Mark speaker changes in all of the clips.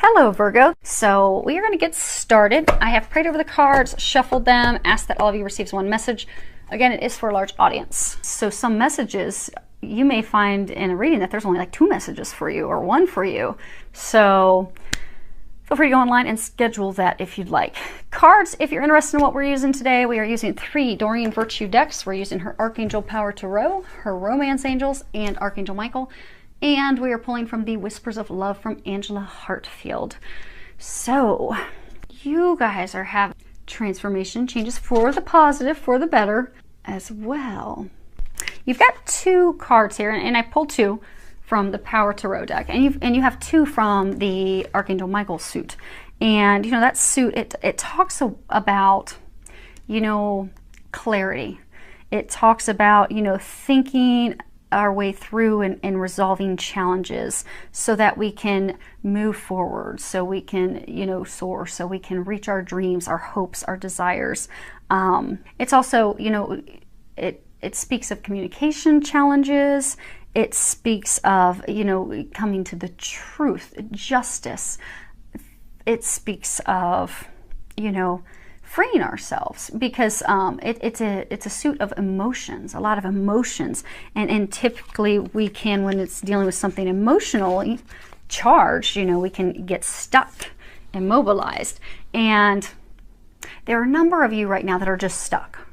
Speaker 1: Hello Virgo. So we are going to get started. I have prayed over the cards, shuffled them, asked that all of you receive one message. Again, it is for a large audience. So some messages you may find in a reading that there's only like 2 messages for you or 1 for you. So feel free to go online and schedule that if you'd like. Cards, if you're interested in what we're using today, we are using 3 Doreen Virtue decks. We're using her Archangel Power Tarot, her Romance Angels, and Archangel Michael. And we are pulling from the Whispers of Love from Angela Hartfield. So you guys are having transformation, changes for the positive, for the better as well. You've got 2 cards here, and I pulled 2 from the Power Tarot deck, and you have 2 from the Archangel Michael suit. And you know that suit, it talks about, you know, clarity. It talks about, you know, thinking our way through and resolving challenges so that we can move forward, so we can, you know, soar, so we can reach our dreams, our hopes, our desires. It's also, you know, it speaks of communication challenges. It speaks of, you know, coming to the truth, justice. It speaks of, you know, freeing ourselves, because it's a suit of emotions, a lot of emotions, and typically we can, when it's dealing with something emotionally charged, you know, we can get stuck, immobilized, and there are a number of you right now that are just stuck.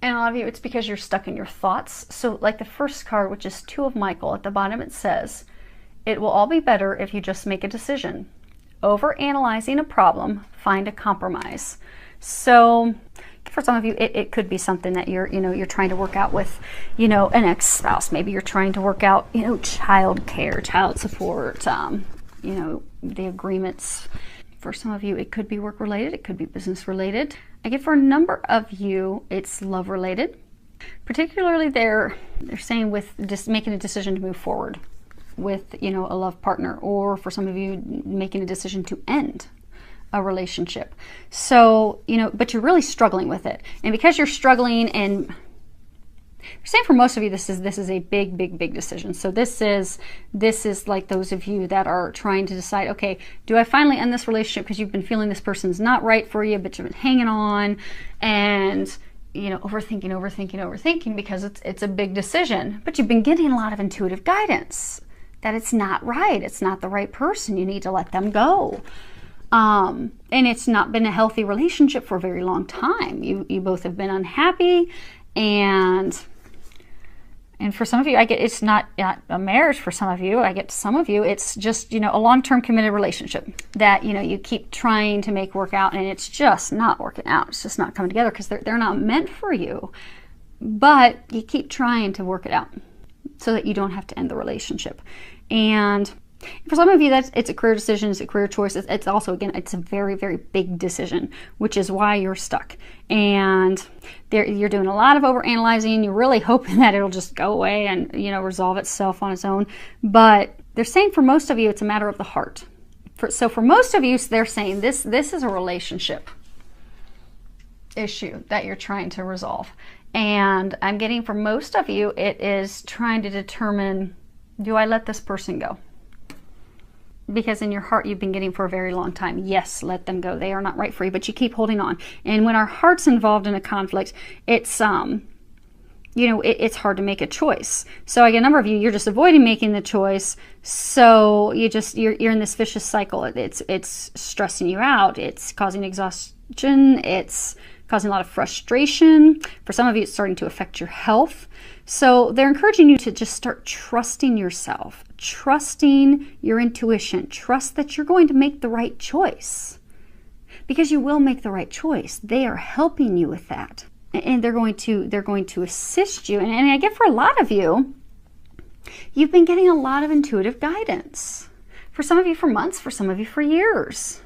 Speaker 1: And a lot of you, it's because you're stuck in your thoughts. So like the first card, which is 2 of Michael, at the bottom it says, "It will all be better if you just make a decision. Over-analyzing a problem, find a compromise." So for some of you, it could be something that you're trying to work out with, you know, an ex-spouse. Maybe you're trying to work out, you know, child care, child support, you know, the agreements. For some of you, it could be work-related, it could be business-related. I get for a number of you, it's love-related. Particularly they're saying with just making a decision to move forward with, you know, a love partner, or for some of you making a decision to end a relationship. So, you know, but you're really struggling with it. And because you're struggling, and I'm saying for most of you, this is a big decision. So this is like those of you that are trying to decide, okay, do I finally end this relationship because you've been feeling this person's not right for you, but you've been hanging on and, you know, overthinking because it's a big decision, but you've been getting a lot of intuitive guidance that it's not right. It's not the right person. You need to let them go. And it's not been a healthy relationship for a very long time. You both have been unhappy, and for some of you, I get it's not a marriage. For some of you, I get some of you, it's just, you know, a long-term committed relationship that, you know, you keep trying to make work out, and it's just not working out. It's just not coming together because they're not meant for you. But you keep trying to work it out so that you don't have to end the relationship. And for some of you, it's a career decision, it's a career choice. It's also, again, it's a very big decision, which is why you're stuck. And you're doing a lot of overanalyzing. You're really hoping that it'll just go away and, you know, resolve itself on its own. But they're saying for most of you, it's a matter of the heart. So for most of you, they're saying this is a relationship issue that you're trying to resolve. And I'm getting for most of you, it is trying to determine, do I let this person go? Because in your heart, you've been getting for a very long time, yes, let them go. They are not right for you, but you keep holding on. And when our heart's involved in a conflict, it's, you know, it's hard to make a choice. So I get a number of you, you're just avoiding making the choice. So you're in this vicious cycle. It's stressing you out. It's causing exhaustion. It's causing a lot of frustration. For some of you, it's starting to affect your health. So they're encouraging you to just start trusting yourself, trusting your intuition, trust that you're going to make the right choice, because you will make the right choice. They are helping you with that, and they're going to assist you. And I get for a lot of you, you've been getting a lot of intuitive guidance. For some of you for months, for some of you for years.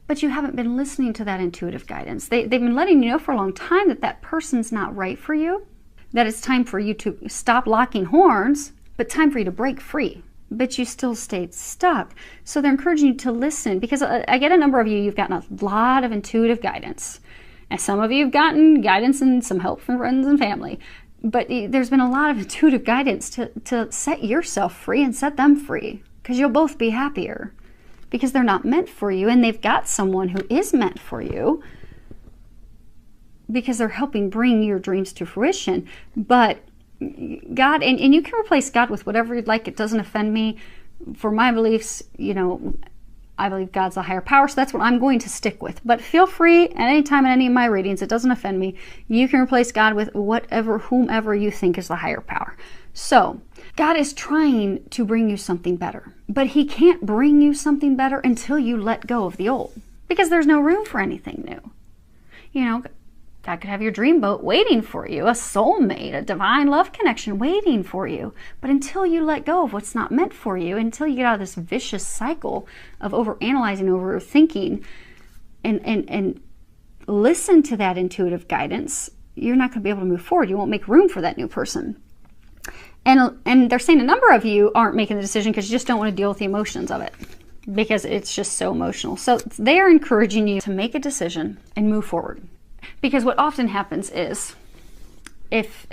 Speaker 1: But you haven't been listening to that intuitive guidance. They've been letting you know for a long time that that person's not right for you, that it's time for you to stop locking horns, but time for you to break free. But you still stayed stuck. So they're encouraging you to listen, because I get a number of you, you've gotten a lot of intuitive guidance. And some of you have gotten guidance and some help from friends and family. But there's been a lot of intuitive guidance to set yourself free and set them free. because you'll both be happier, because they're not meant for you, and they've got someone who is meant for you, because they're helping bring your dreams to fruition. But God, and you can replace God with whatever you'd like. It doesn't offend me. For my beliefs, I believe God's a higher power, so that's what I'm going to stick with. But feel free at any time in any of my readings, it doesn't offend me, you can replace God with whomever you think is the higher power. So God is trying to bring you something better, but he can't bring you something better until you let go of the old, because there's no room for anything new. God could have your dream boat waiting for you, a soulmate, a divine love connection waiting for you. But until you let go of what's not meant for you, until you get out of this vicious cycle of overanalyzing, overthinking, and listen to that intuitive guidance, you're not going to be able to move forward. You won't make room for that new person. And they're saying a number of you aren't making the decision because you just don't want to deal with the emotions of it, because it's just so emotional. So they are encouraging you to make a decision and move forward. Because what often happens is, if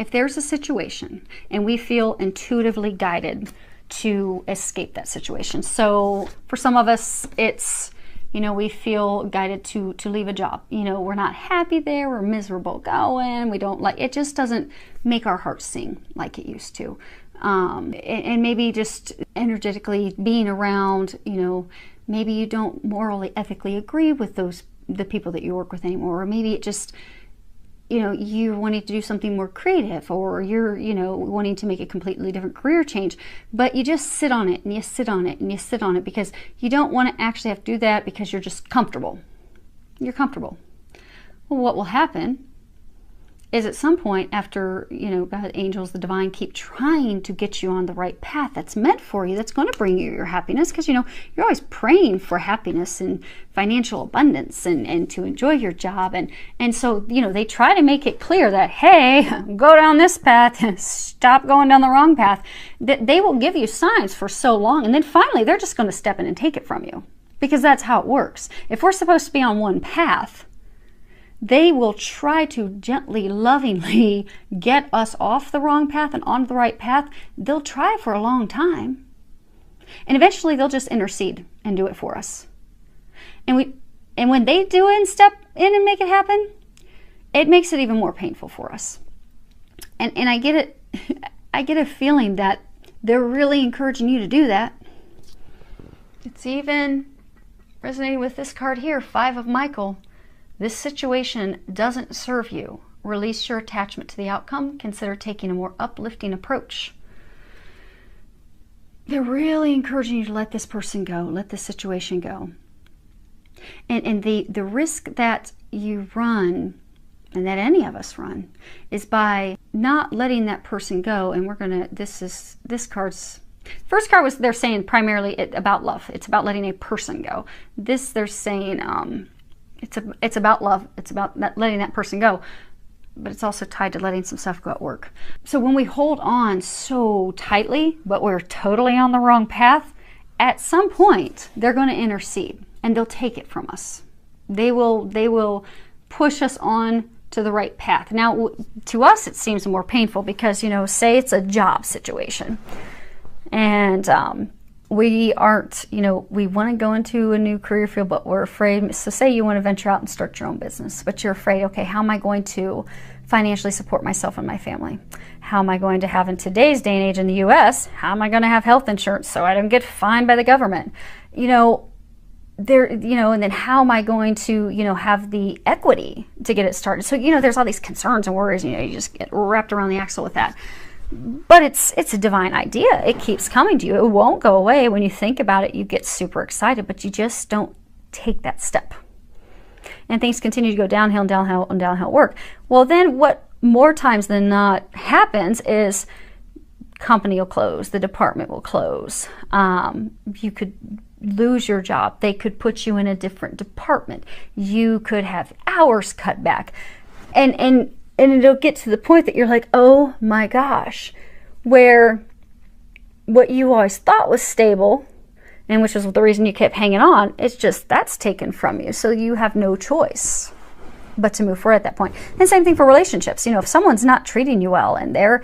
Speaker 1: there's a situation and we feel intuitively guided to escape that situation. So for some of us, it's, we feel guided to leave a job. We're not happy there, we're miserable going, we don't like, it just doesn't make our hearts sing like it used to. And maybe just energetically being around, maybe you don't morally, ethically agree with the people that you work with anymore, or maybe it just, you're wanting to do something more creative, or you're, wanting to make a completely different career change, but you just sit on it and you sit on it and you sit on it because you don't want to actually have to do that because you're just comfortable. You're comfortable. Well, what will happen is at some point after, God, angels, the divine keep trying to get you on the right path that's meant for you, that's going to bring you your happiness, because, you're always praying for happiness and financial abundance and to enjoy your job. And so, they try to make it clear that, hey, go down this path, stop going down the wrong path. That they will give you signs for so long, and then finally they're just going to step in and take it from you, because that's how it works. If we're supposed to be on one path, they will try to gently, lovingly get us off the wrong path and onto the right path. They'll try for a long time. And eventually they'll just intercede and do it for us. And when they do it and step in and make it happen, it makes it even more painful for us. And I get it. I get a feeling that they're really encouraging you to do that. It's even resonating with this card here, 5 of Michael. This situation doesn't serve you. Release your attachment to the outcome. Consider taking a more uplifting approach. They're really encouraging you to let this person go, let this situation go. And the risk that you run, and that any of us run, is by not letting that person go. And we're gonna, this card's, first card was, they're saying primarily about love. It's about letting a person go. This, they're saying, it's about love. It's about letting that person go, but it's also tied to letting some stuff go at work. So when we hold on so tightly, but we're totally on the wrong path, at some point they're going to intercede and they'll take it from us. They will push us on to the right path. Now, to us, it seems more painful because, say it's a job situation, and we aren't, we want to go into a new career field, but we're afraid. So say you want to venture out and start your own business, but you're afraid, okay, how am I going to financially support myself and my family? How am I going to have, in today's day and age in the US, how am I going to have health insurance so I don't get fined by the government? And then how am I going to, have the equity to get it started? So, there's all these concerns and worries, you just get wrapped around the axle with that. But it's a divine idea. It keeps coming to you. It won't go away. When you think about it, you get super excited, but you just don't take that step. And things continue to go downhill and downhill and downhill work. Well, then what more times than not happens is company will close, the department will close. You could lose your job. They could put you in a different department. You could have hours cut back. And it'll get to the point that you're like, oh my gosh, where what you always thought was stable, and which is the reason you kept hanging on, it's just, that's taken from you. So you have no choice but to move forward at that point. And same thing for relationships. If someone's not treating you well and they're,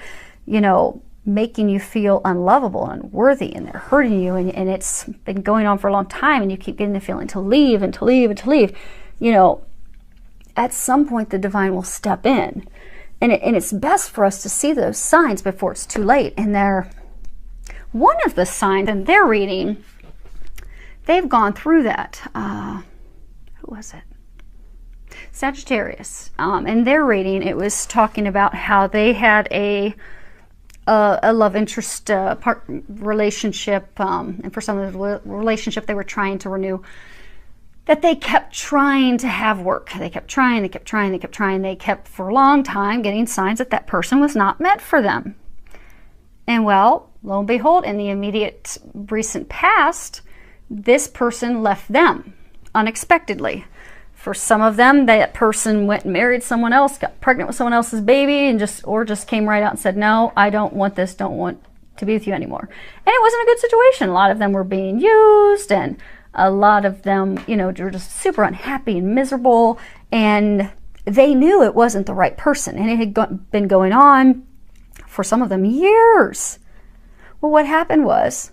Speaker 1: making you feel unlovable and unworthy, and they're hurting you, and it's been going on for a long time, and you keep getting the feeling to leave and to leave and to leave, you know, at some point the divine will step in. And it's best for us to see those signs before it's too late. And they're one of the signs in their reading, they've gone through that. Who was it? Sagittarius. In their reading, it was talking about how they had a love interest relationship, and for some of the relationship they were trying to renew, that they kept trying to have work. They kept trying, they kept trying, they kept trying. They kept for a long time getting signs that that person was not meant for them. And well, lo and behold, in the immediate recent past, this person left them unexpectedly. For some of them, that person went and married someone else, got pregnant with someone else's baby, and just came right out and said, no, I don't want this, don't want to be with you anymore. And it wasn't a good situation. A lot of them were being used, and a lot of them, you know, were just super unhappy and miserable, and they knew it wasn't the right person, and it had been going on for some of them years. Well, what happened was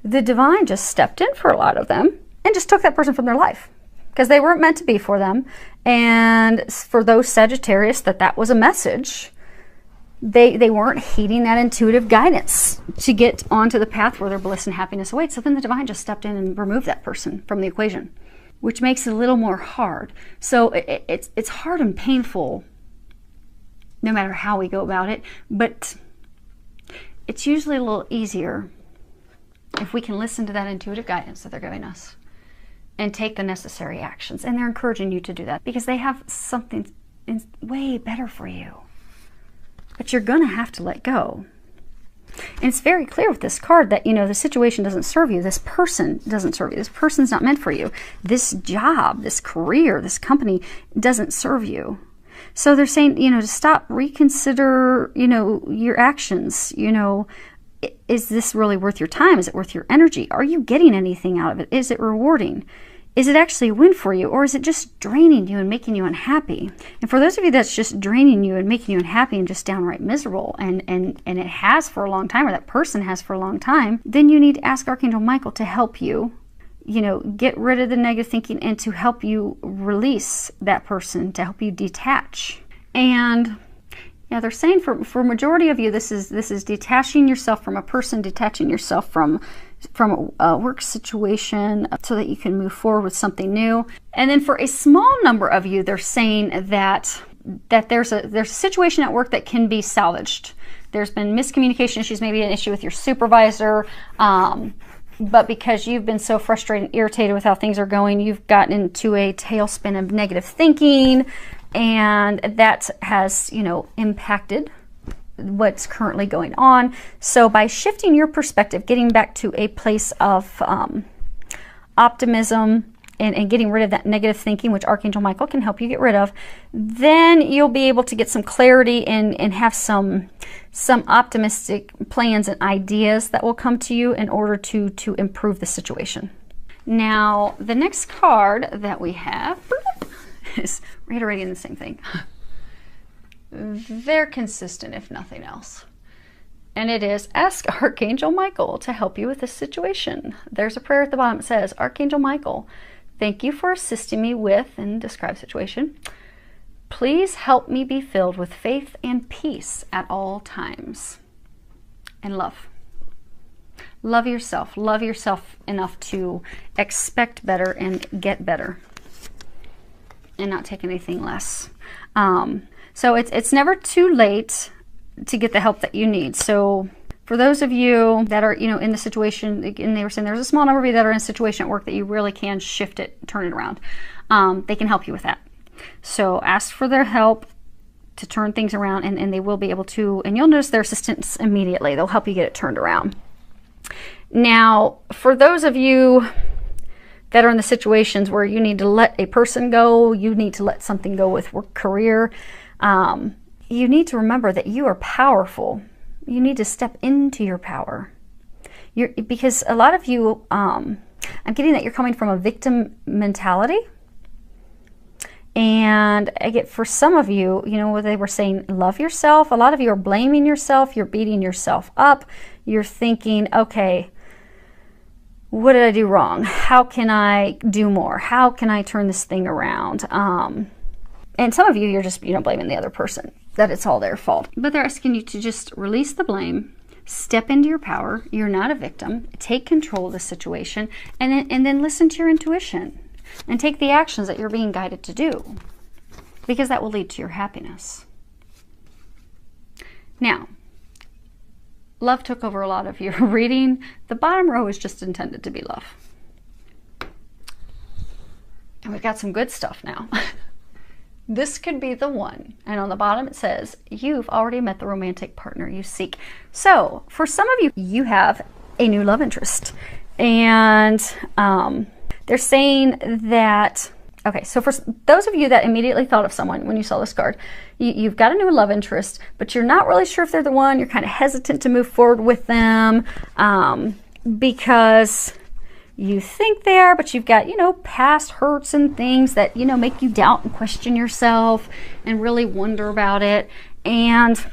Speaker 1: the divine just stepped in for a lot of them and just took that person from their life, because they weren't meant to be for them. And for those Sagittarius that was a message, they weren't heeding that intuitive guidance to get onto the path where their bliss and happiness awaits. So then the divine just stepped in and removed that person from the equation, which makes it a little more hard. So it's hard and painful no matter how we go about it, but it's usually a little easier if we can listen to that intuitive guidance that they're giving us and take the necessary actions. And they're encouraging you to do that because they have something way better for you. But you're going to have to let go. And it's very clear with this card that, you know, the situation doesn't serve you. This person doesn't serve you. This person's not meant for you. This job, this career, this company doesn't serve you. So they're saying, you know, to stop, reconsider, you know, your actions. You know, is this really worth your time? Is it worth your energy? Are you getting anything out of it? Is it rewarding? Is it actually a win for you, or is it just draining you and making you unhappy? And for those of you that's just draining you and making you unhappy and just downright miserable, and it has for a long time, or that person has for a long time, then you need to ask Archangel Michael to help you, you know, get rid of the negative thinking and to help you release that person, to help you detach. And yeah, they're saying for majority of you, this is detaching yourself from a person, detaching yourself from a work situation so that you can move forward with something new. And then for a small number of you, they're saying that there's a situation at work that can be salvaged. There's been miscommunication issues, maybe an issue with your supervisor, but because you've been so frustrated and irritated with how things are going, you've gotten into a tailspin of negative thinking, and that has, you know, impacted what's currently going on. So by shifting your perspective, getting back to a place of optimism and getting rid of that negative thinking, which Archangel Michael can help you get rid of, then you'll be able to get some clarity and have some optimistic plans and ideas that will come to you in order to improve the situation. Now, the next card that we have is reiterating the same thing. They're consistent, if nothing else. And it is, ask Archangel Michael to help you with this situation. There's a prayer at the bottom that says, Archangel Michael, thank you for assisting me with, and describe situation. Please help me be filled with faith and peace at all times. And love. Love yourself. Love yourself enough to expect better and get better. And not take anything less. So it's never too late to get the help that you need. So for those of you that are, you know, in the situation, and they were saying there's a small number of you that are in a situation at work that you really can shift it, turn it around. They can help you with that. So ask for their help to turn things around, and they will be able to, and you'll notice their assistance immediately. They'll help you get it turned around. Now, for those of you that are in the situations where you need to let a person go, you need to let something go with work, career, you need to remember that you are powerful. You need to step into your power. Because a lot of you, I'm getting that you're coming from a victim mentality. And I get, for some of you, you know, what they were saying, love yourself. A lot of you are blaming yourself. You're beating yourself up. You're thinking, okay, what did I do wrong? How can I do more? How can I turn this thing around? And some of you, you're just, you know, blaming the other person, that it's all their fault. But they're asking you to just release the blame, step into your power. You're not a victim. Take control of the situation, and then listen to your intuition and take the actions that you're being guided to do, because that will lead to your happiness. Now, love took over a lot of your reading. The bottom row is just intended to be love. And we've got some good stuff now. This could be the one. And on the bottom it says, you've already met the romantic partner you seek. So for some of you, you have a new love interest. And they're saying that, okay, so for those of you that immediately thought of someone when you saw this card, you've got a new love interest, but you're not really sure if they're the one. You're kind of hesitant to move forward with them because you think they are, but you've got, you know, past hurts and things that, you know, make you doubt and question yourself and really wonder about it. And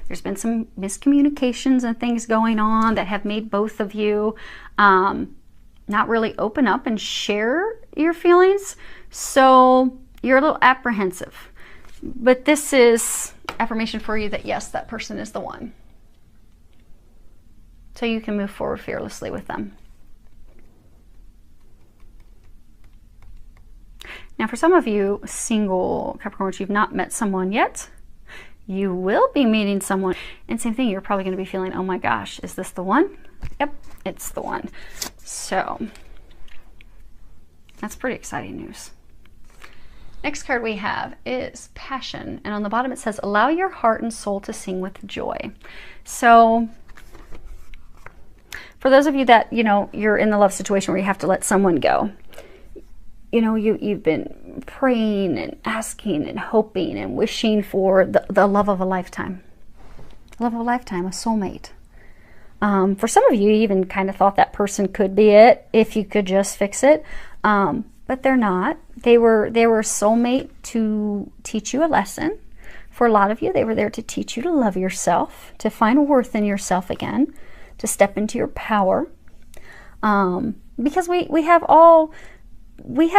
Speaker 1: there's been some miscommunications and things going on that have made both of you not really open up and share your feelings. So you're a little apprehensive. But this is affirmation for you that yes, that person is the one. So you can move forward fearlessly with them. Now for some of you single Capricorns, you've not met someone yet. You will be meeting someone. And same thing, you're probably going to be feeling, oh my gosh, is this the one? Yep, it's the one. So that's pretty exciting news. Next card we have is passion. And on the bottom it says, allow your heart and soul to sing with joy. So for those of you that, you know, you're in the love situation where you have to let someone go, you know, you've been praying and asking and hoping and wishing for the love of a lifetime. Love of a lifetime, a soulmate. For some of you, you even kind of thought that person could be it if you could just fix it. But they're not. They were a soulmate to teach you a lesson. For a lot of you, they were there to teach you to love yourself, to find worth in yourself again, to step into your power. Because we have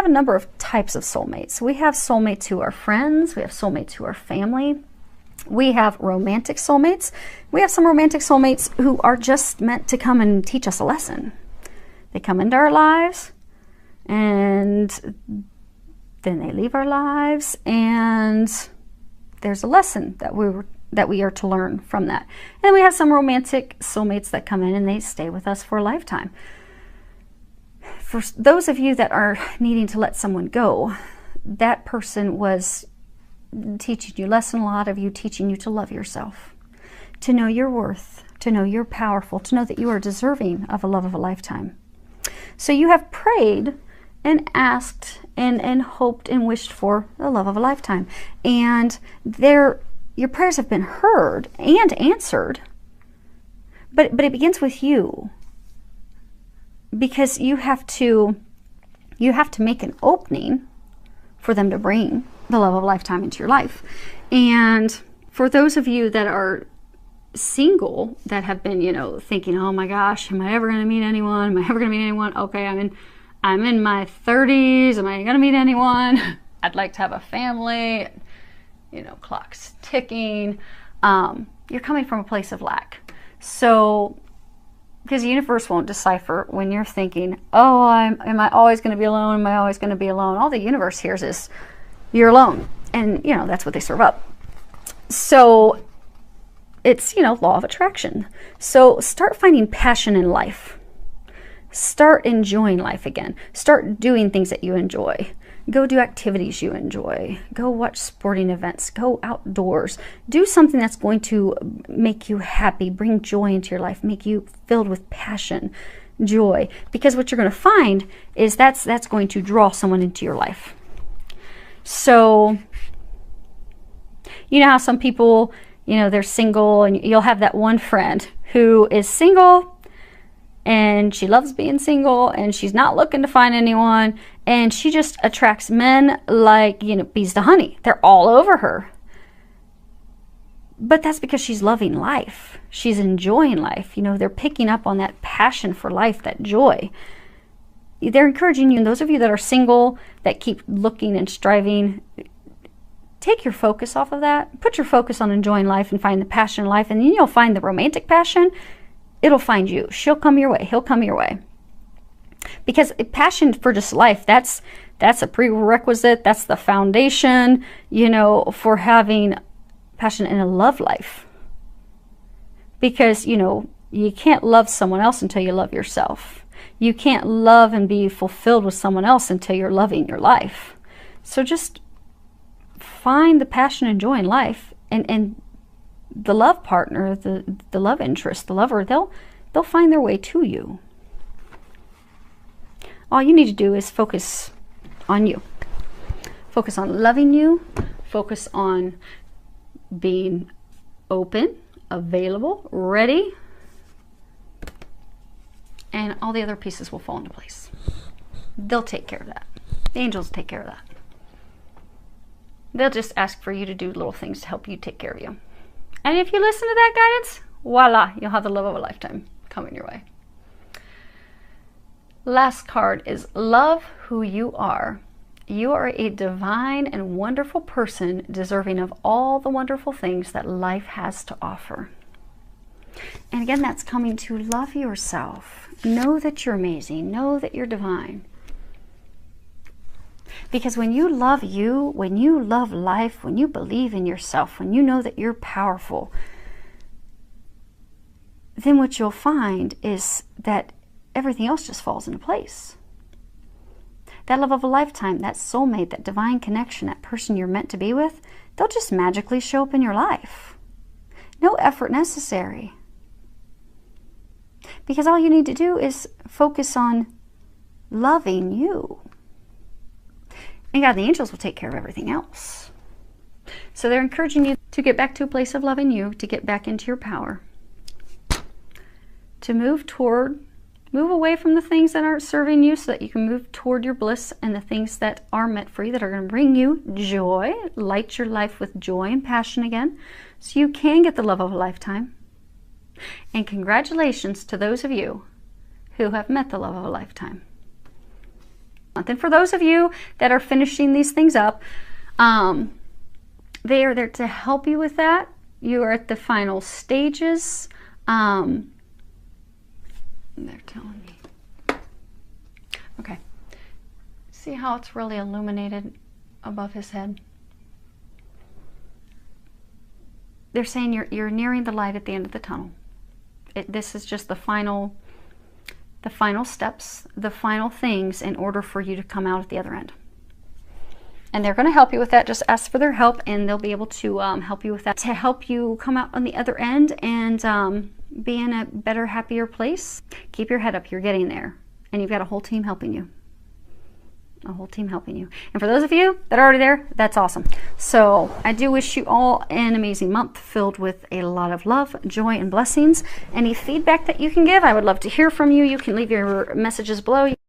Speaker 1: a number of types of soulmates. We have soulmates who are friends. We have soulmates who are family. We have romantic soulmates. We have some romantic soulmates who are just meant to come and teach us a lesson. They come into our lives and then they leave our lives, and there's a lesson that we are to learn from that. And then we have some romantic soulmates that come in and they stay with us for a lifetime. For those of you that are needing to let someone go, that person was teaching you, lesson a lot of you, teaching you to love yourself, to know your worth, to know you're powerful, to know that you are deserving of a love of a lifetime. So you have prayed and asked and hoped and wished for the love of a lifetime. And your prayers have been heard and answered, but it begins with you. Because you have to make an opening for them to bring the love of a lifetime into your life. And for those of you that are single, that have been, you know, thinking, oh my gosh, am I ever going to meet anyone? Am I ever going to meet anyone? Okay, I'm in my 30s. Am I going to meet anyone? I'd like to have a family. You know, clock's ticking. You're coming from a place of lack. So, because the universe won't decipher when you're thinking, oh, am I always going to be alone? Am I always going to be alone? All the universe hears is, you're alone. And, you know, that's what they serve up. So it's, you know, law of attraction. So start finding passion in life. Start enjoying life again. Start doing things that you enjoy. Go do activities you enjoy. Go watch sporting events. Go outdoors. Do something that's going to make you happy, bring joy into your life, make you filled with passion, joy. Because what you're going to find is that's going to draw someone into your life. So, you know how some people, you know, they're single, and you'll have that one friend who is single, and she loves being single, and she's not looking to find anyone, and she just attracts men like, you know, bees to honey. They're all over her. But that's because she's loving life. She's enjoying life. You know, they're picking up on that passion for life, that joy. They're encouraging you, and those of you that are single, that keep looking and striving, take your focus off of that. Put your focus on enjoying life and find the passion in life, and then you'll find the romantic passion. It'll find you. She'll come your way. He'll come your way. Because passion for just life, that's a prerequisite. That's the foundation, you know, for having passion in a love life. Because, you know, you can't love someone else until you love yourself. You can't love and be fulfilled with someone else until you're loving your life. So just find the passion and joy in life, and the love partner, the love interest, the lover, they'll find their way to you. All you need to do is focus on you. Focus on loving you. Focus on being open, available, ready, and all the other pieces will fall into place. They'll take care of that. The angels take care of that. They'll just ask for you to do little things to help you take care of you. And if you listen to that guidance, voila, you'll have the love of a lifetime coming your way. Last card is love who you are. You are a divine and wonderful person, deserving of all the wonderful things that life has to offer. And again, that's coming to love yourself. Know that you're amazing. Know that you're divine. Because when you love you, when you love life, when you believe in yourself, when you know that you're powerful, then what you'll find is that everything else just falls into place. That love of a lifetime, that soulmate, that divine connection, that person you're meant to be with, they'll just magically show up in your life. No effort necessary. Because all you need to do is focus on loving you. And God, the angels will take care of everything else. So they're encouraging you to get back to a place of loving you, to get back into your power, to move away from the things that aren't serving you so that you can move toward your bliss and the things that are meant for you, that are going to bring you joy, light your life with joy and passion again, so you can get the love of a lifetime. And congratulations to those of you who have met the love of a lifetime. And for those of you that are finishing these things up, they are there to help you with that. You are at the final stages. They're telling me. Okay. See how it's really illuminated above his head? They're saying you're nearing the light at the end of the tunnel. This is just the final steps, the final things in order for you to come out at the other end. And they're going to help you with that. Just ask for their help, and they'll be able to help you with that, to help you come out on the other end and be in a better, happier place. Keep your head up. You're getting there. And you've got a whole team helping you. A whole team helping you. And for those of you that are already there, that's awesome. So I do wish you all an amazing month filled with a lot of love, joy, and blessings. Any feedback that you can give, I would love to hear from you. You can leave your messages below.